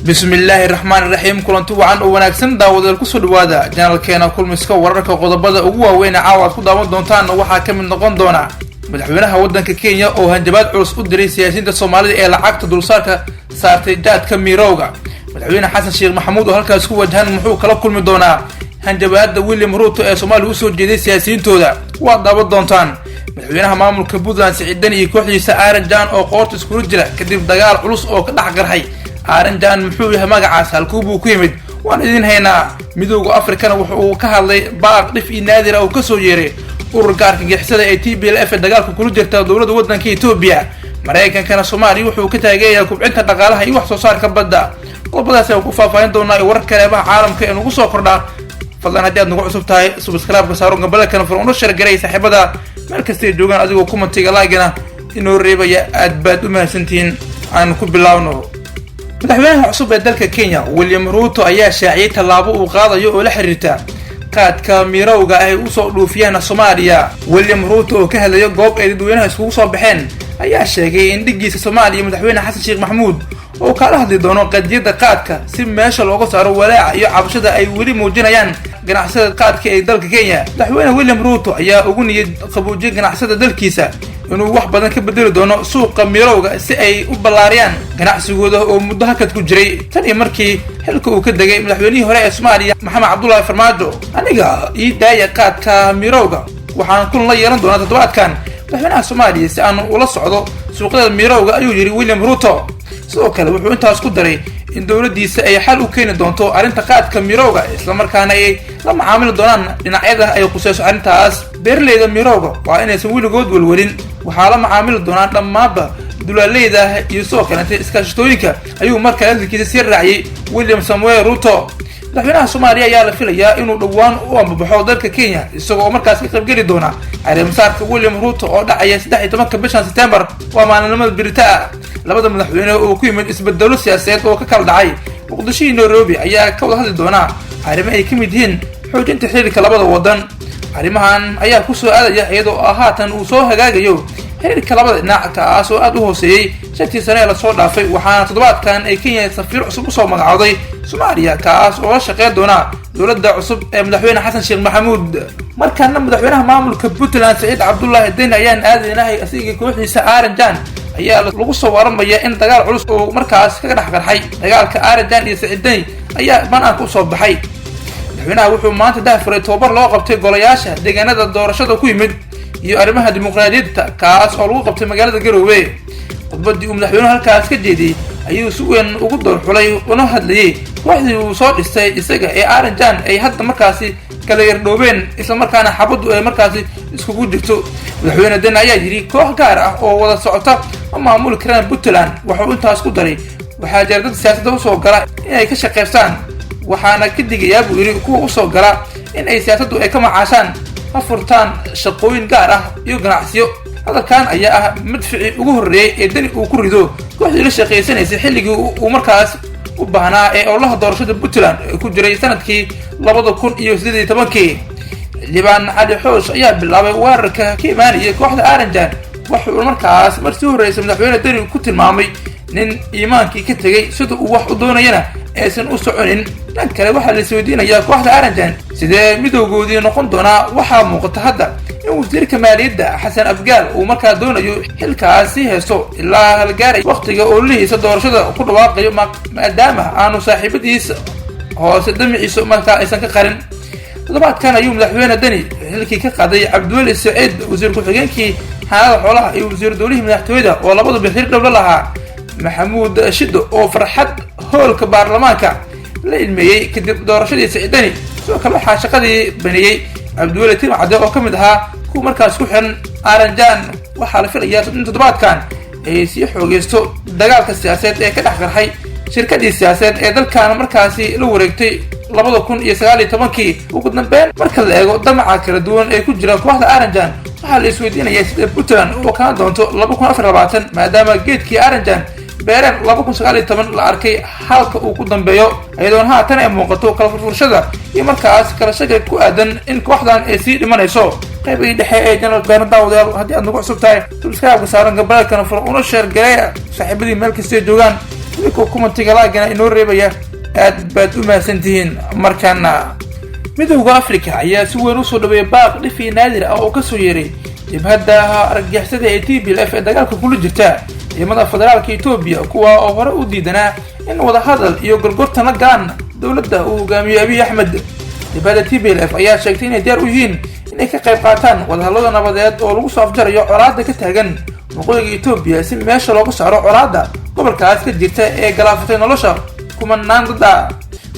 bismillaahi raxmaani raxiim kulanti wacan oo wanaagsan daawadeel kusoo dhawaada janalkeena kulmiska wararka qodobada ugu waaweyn caawa aad ku daawan doontaan waxaa ka mid noqon doona madaxweynaha waddanka Kenya oo hanjabaad culus u diray siyaasiyiinta Soomaalida ee lacagta dulsaarka saartay jaadka mirowga madaxweyne xasan sheekh maxamuud oo halkaas ku wajahan muxuu kala kulmi doonaa hanjabaadda William Ruto ee Soomaaliya u soo jeeday siyaasiyiintooda waa daawan doontaan madaxweynaha maamulka Puntland Siciid Dani iyo kooxdiisa Aaron Jaan oo qoorta isku jira kadib dagaal culus oo ka dhax qarxay Aaron Jaan muxuu yahay magacaas halkuu buu ku yimid waan idin haynaa midowga Afrikana wuxuu ka hadlay baaq dhif naadir oo ka soo yeeray ururka argagixisada ee TPLF ee dagaalka kula jirta dowladda waddanka Itoobiya Mareykankana Soomaaliya wuxuu ka taageeyaa kubcinta dhaqaalaha iyo wax soo saarka badda qodobadaas ay ku faahfaahin doonaa warar kaleebaha caalamka ee ugu soo kordha fadlan haddii aad nagu cusub tahay subscribe ka saaro gambalka furo una share garay saaxiibada meel kasta joogan adigoo commentiga like-na inoo reebaya aad baad u mahadsantiin aan ku bilaawno madaxweynaha cusub ee dalka Kenya William Ruto ayaa shaaciyay tallaabo uu qaadayo oo la xiriirta qaadka mirowga ay u soo dhuufiyaan Soomaaliya William Ruto oo ka hadlayo goob ay dadweynaha iskugu soo baxeen ayaa sheegay in dhigiisa Soomaaliya madaxweyne xasan sheekh maxamuud oo kala hadli doono qadiyada qaadka si meesha looga saaro walaaca iyo cabashada ay weli muujinayaan ganacsiyada qaadka ee dalka Kenya madaxweyne William Ruto ayaa ugu niyad qaboojiyay ganacsiyada dalkiisa inuu wax badan ka bedeli doono suuqa mirowga si ay u ballaariyaan ganacsigooda oo muddo hakad ku jiray tan iyo markii xilka uu ka degay madaxweynihii hore ee Soomaaliya Maxamed Cabdullaahi Farmaajo aniga ii daaya qaadka mirowga waxaan kun la yeelan doonaa toddobaadkan madaxweynaha Soomaaliya si aan ula socdo suuqyada mirowga ayuu yiri William Ruto sidoo kale wuxuu intaas ku daray in dawladdiisa ay xal u keeni doonto arrinta qaadka mirowga isla markaana ay la macaamili doonaan dhinacyada ay qusayso arrintaas beerleyda mirowga waa inaysan weligood walwalin waxaa la macaamili doonaan dhammaanba dulaaleyda iyo sidoo kale iskaashatooyinka ayuu markaa hadalkiisa sii raaciyay William Samuel Ruto madaxweynaha Soomaaliya ayaa la filayaa inuu dhawaan u ambabaxo dalka Kenya isagoo markaas ka qaybgeli doona arrimasaarka William Ruto oo dhacaya 13 bisha September waa maalinimada Biritaa labada madaxweyne oo ku yimid isbedelo siyaasadeed oo ka kala dhacay Muqdisho iyo Nairobi ayaa ka wada hadli doona arrimo ay ka mid yihiin xoojinta xiriirka labada wadan arrimahan ayaa ku soo aadaya iyadoo haatan uu soo hagaagayo xiriirka labada dhinac kaas oo aad u hooseeyay 6 sano la soo dhaafay waxaana toddobaadkan ay Kenya safiir cusub u soo magacawday Soomaaliya kaas oo la shaqeyn doona dowladda cusub ee madaxweyne xasan sheekh maxamuud markaana madaxweynaha maamulka Puntland Siciid Cabdullaahi Dani ayaan aadaynahay asiga kooxdiisa Aaron Jaan ayaa lagu soo waramaya in dagaal culus oo markaas ka dhax qarxay dagaalka Aaron Jaan iyo Siciid Dani ayaa banaanka u soo baxay madaxweynaha wuxuu maanta daahfuray tababar loo qabtay golayaasha deegaanada doorashada ku yimid iyo arrimaha dimuqraadiyadda kaas oo lagu qabtay magaalada Garowe khudbadii uu madaxweynuhu halkaas ka jeediyay ayuu si weyn ugu doorxulay una hadlayay kooxdii uu soo dhistay isaga ee Aaron Jaan ay hadda markaasi kala yardhoobeen isla markaana xabadu ay markaasi iskugu jirto madaxweyne Dani ayaa yiri koox gaar ah oo wada socota maamul karaan Puntland wuxuu intaas ku daray waxaa jira siyaasadda u soo gala inay ka shaqeystaan waxaana ka digayaa buu yiri kuwa u soo gala in ay siyaasaddu ay ka macaashaan afurtaan shaqooyin gaar ah iyo ganacsiyo hadalkan ayaa ah madfici ugu horeeyay ee Dani uu ku rido kooxdii la shaqeysanaysay xilligii uu markaas u baahnaa ee ololaha doorashada Puntland ku jiray sanadkii 2018 Liban Ali Xoosh ayaa bilaabay weerarka ka imaanaya kooxda Aaron Jaan wuxuu markaas markii horeysay madaxweyne Dani ku tilmaamay nin iimaankii ka tagay sida uu wax u doonayana aysan u soconin dhan kale waxaa la isweydiinayaa kooxda Aaron Jaan sidee midowgoodii noqon doonaa waxaa muuqata hadda in wasiirka maaliyadda Xasan Abgaal uu markaa doonayo xilkaasi haysto ilaa la gaaray waqtiga oo lihiisa doorashada ku dhawaaqayo maadaama aanu saaxiibadiisa hoose damaciisa markaa aysan ka qarin toddobaadkan ayuu madaxweyne Dani xilkii ka qaaday Cabdiweli Saciid wasiir ku-xigeenkii xanaanada xoolaha iyo wasiir dowladda madaxtooyada oo labadu bixir dhow lahaa Maxamuud Shido oo farxad hoolka baarlamaanka la ilmeeyay kadib doorashadii Siciid Dani soo kale waxa shaqadii baniyay Cabdiweli Timcade oo kamid ahaa kuwa markaas ku xiran Aaron Jaan waxaa la filayaa in toddobaadkan ay sii xoogeysto dagaalka siyaasadeed ee ka dhax qarxay shirkadii siyaasadeed ee dalkan markaasi la wareegtay 2019 ugu dambeyn marka la eego damaca kala duwan ee ku jira kooxda Aaron Jaan waxaa la isweydiinayaa sida Puntland oo ka doonto 2024 maadaama geedkii Aaron Jaan beeran 2019 la arkay halka uu ku dambeeyo ayadoon haatan ay muuqato kala furfurashada iyo markaas kala shaqo ku aadan in kooxdan ay sii dhimanayso qaybay dhexe ee janalkeena daawadayaal haddii aad nagu cusub tahay subscribe ka saaran gabalka furo una share gareeya saaxiibadii meel kasta joogaan idinkoo kumatiga laagana inoo reebaya aad baad u mahadsantihiin. markaana midowda afrika ayaa si weyn usoo dhaweeyay baaq dhifi naadir ah oo kasoo yeeray jabhadda argagixisada ee TPLF ee dagaalka kula jirta ciidamada federaalka Itoobiya kuwa oo hore u diidanaa in wada hadal iyo gorgortan la galaan dowladda uu hogaamiyo Abiy Ahmed. jabhadda TPLF ayaa sheegtay inay diyaar u yihiin inay ka qayb qaataan wadahadalada nabadeed oo lagu soo afjarayo colaadda ka taagan waqooyiga Itoobiya si meesha looga saaro colaadda gobolkaas ka jirta ee galaafatay nolosha kumanaan dad ah.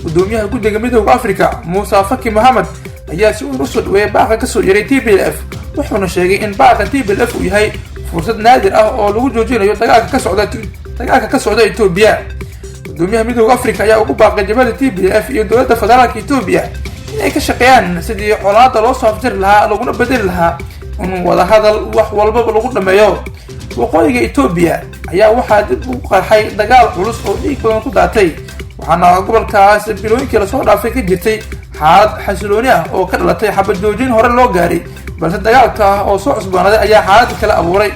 gudoomiyaha guddiga midowda afrika Musa Faki Mohamed ayaa si weyn usoo dhaweeyay baaqa kasoo yeeray TPLF wuxuuna sheegay in baaqa TPLF uu yahay fursad naadir ah oo lagu joojinayo dagaalka ka socda Itoobiya. gudoomiyaha midowda afrika ayaa ugu baaqay jabhadda TPLF iyo dowladda federaalka Itoobiya inay ka shaqeeyaan sidii colaadda loo soo afjari lahaa laguna bedeli lahaa in wada hadal wax walbaba lagu dhameeyo. waqooyiga Itoobiya ayaa waxaa dib ugu qarxay dagaal culus oo dhiig badan ku daatay waxaana gobolkaas bilooyinkii lasoo dhaafay ka jirtay xaalad xasilooni ah oo ka dhalatay xabad joojin hore loo gaaray balse dagaalka oo soo cusboonaaday ayaa xaalad kale abuuray.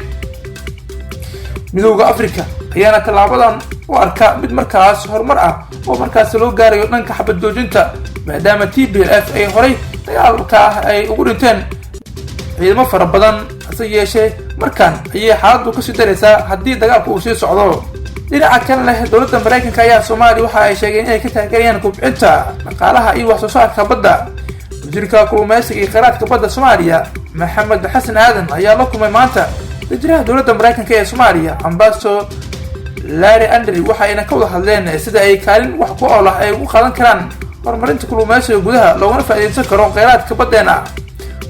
midowda afrika ayaana tallaabadan u arka mid markaas horumar ah oo markaas loo gaarayo dhanka xabad joojinta maadaama TPLF ay horay dagaalka ay ugu dhinteen ciidamo fara badan hase yeeshee markaan ayay xaaladdu kasii daraysaa haddii dagaalku uu sii socdo. dhinaca kale leh dowladda Mareykanka ayaa Soomaaliya waxa ay sheegeen inay ka taageerayaan kubcinta dhaqaalaha iyo wax soo saarka badda. wasiirka kalluumeysiga iyo kheyraadka badda Soomaaliya Maxamed Xasan Aadan ayaa la kulmay maanta wasiirka dowladda Mareykanka ee Soomaaliya Ambassador Larry Andrew waxayna ka wada hadleen sida ay kaalin wax ku ool ah ay ugu qaadan karaan horumarinta kalluumeysiga gudaha loogana faa'iideysan karo kheyraadka baddeena.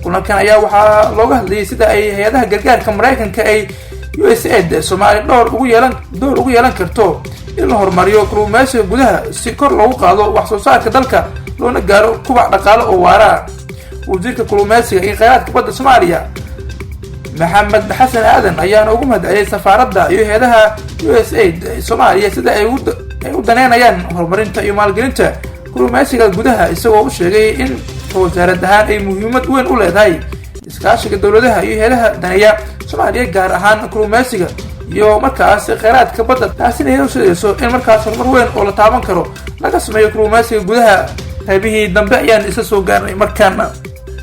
kulankan ayaa waxaa looga hadlayay sida ay hay'adaha gargaarka Mareykanka ay USAID Soomaaliya door ugu yeelan karto in la horumariyo kalluumeysiga gudaha si kor loogu qaado wax soo saarka dalka loona gaaro kubac dhaqaale oo waara. wasiirka kalluumeysiga iyo kheyraadka badda Soomaaliya Maxamed Xasan Aadan ayaana ugu mahadceliyay safaaradda iyo hay'adaha USAID Soomaaliya sida ay u daneynayaan horumarinta iyo maalgelinta kalluumeysiga gudaha isagoo u sheegay in wasaarad ahaan ay muhiimad weyn u leedahay iskaashiga dowladaha iyo hay'adaha daneeya Soomaaliya gaar ahaan kalluumeysiga iyo markaas kheyraadka badda taasina ay u sheegayso in markaas horumar weyn oo la taaban karo laga sameeyo kalluumeysiga gudaha. qaybihii dambe ayaan isa soo gaarnay markaana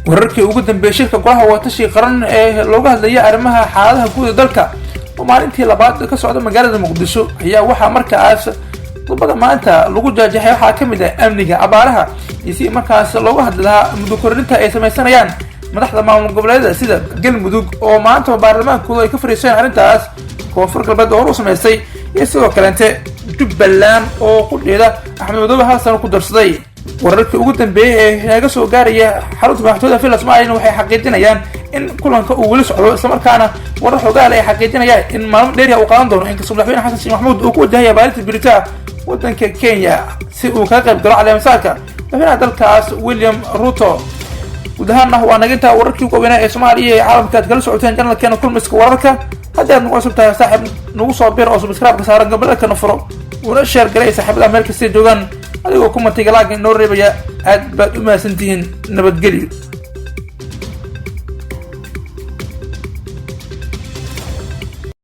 wararkii ugu dambeeyay shirka golaha watashi qaran ee looga hadlayay arrimaha xaaladaha guud ee dalka oo maalintii labaad ka socda magaalada Muqdisho ayaa waxaa markaas qodobada maanta lagu jaajaxay waxaa ka mid ah amniga abaaraha iyo si markaas looga hadli lahaa muddo kordhinta ay samaysanayaan madaxda maamul goboleedyada sida Galmudug oo maanta baarlamaankooda ay ka fariiseen arrintaas koonfur galbeed oo samaysay iyo sidoo kaleente Jubbaland oo ku dheeda Axmed Madoobe hal sano ku darsaday. wararkii ugu dambeeyay ee naga soo gaaraya xarunta madaxtooyada Villa Soomaaliya waxay xaqiijinayaan in kulanka uu weli socdo isla markaana warar xogaal ay xaqiijinayaan in maalmo dheer uu qaadan doono in madaxweyne Xasan Sheikh Maxamuud uu ku wajahayo baarinta Baritaa waddanka Kenya si uu ka qayb galo caleemasaarka madaxweynaha dalkaas William Ruto. guud ahaan waa naga intaa wararkii ugu weynaa ee Soomaaliya ee caalamka kala socoteen channelkeena kulmiska wararka. haddii aad nagu cusubtahay saaxiib nagu soo bir oo subscribe ka saaran gabadha kana furo una share garay saaxiibada meel kasta joogan adigoo kumatiga laakiin noo reebaya aad baad u mahadsantihiin. nabadgelyo.